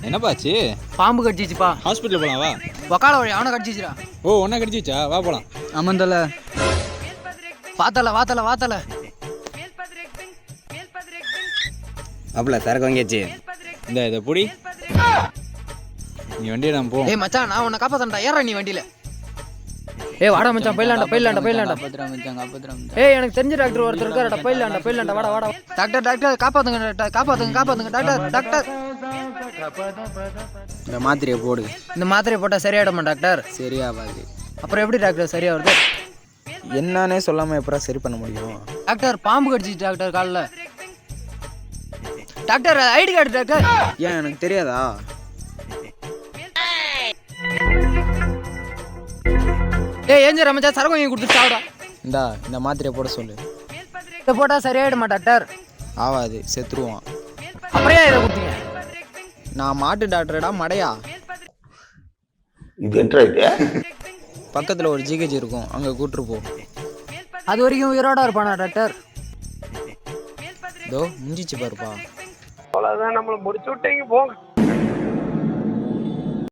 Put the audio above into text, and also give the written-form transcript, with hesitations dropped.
என்னப்பாச்சு? பாம்பு கடிச்சிச்சுப்பா. ஹாஸ்பிட்டல் போலாம் வா. வக்கால வழி அவனை கடிச்சிச்சுடா. ஓ உன்னை கடிச்சிச்சா? வா போலாம். அமந்தல வாத்தல அப்பல சரக்கு வாங்கியாச்சு. இதை புடி. நீ வண்டியை நான் போ. ஏய் மச்சான் நான் உன்னை காப்பாத்தண்டா. ஏறா நீ வண்டியில. ஏய் வாடா மச்சான் போயிடலாம்டா. ஏய் எனக்கு தெரிஞ்ச டாக்டர் ஒருத்தர் இருக்காருடா. போயிடலாம்டா வாடா. டாக்டர் காப்பாத்துங்க டாக்டர். இந்த மாத்திரையை போடு. இந்த மாத்திரையை போட்டால் சரியாயிடுமா டாக்டர்? சரியாகாது. அப்புறம் எப்படி டாக்டர் சரியா வருது? என்னன்னே சொல்லாமல் எப்படா சரி பண்ண முடியும்? டாக்டர் பாம்பு கடிச்சிச்சு டாக்டர் காலில். Doctor ID card doctor. ஏன் எனக்கு தெரியாதா? ஏய் ஏஞ்சர் மச்சான் சரக்கு வாங்கி கொடுத்துட்டு சாப்பிடா. இந்த மாத்திரையை போட சொல்லு. இதை போட்டால் சரியாயிடுமா டாக்டர்? ஆகாது, செத்துருவான். அப்புறம் ஏன் இதை கொடுத்தீங்க? நான் மாட்டு டாக்டரடா மடையா. பக்கத்தில் ஒரு ஜிஹெச் இருக்கும், அங்கே கூட்டுரு போ. அது வரைக்கும் உயிரோட இருப்பானா டாக்டர்? இதோ முடிஞ்சிச்சு பாருப்பா. அவ்வளோதான், நம்மளை முடிச்சு விட்டீங்க போங்க.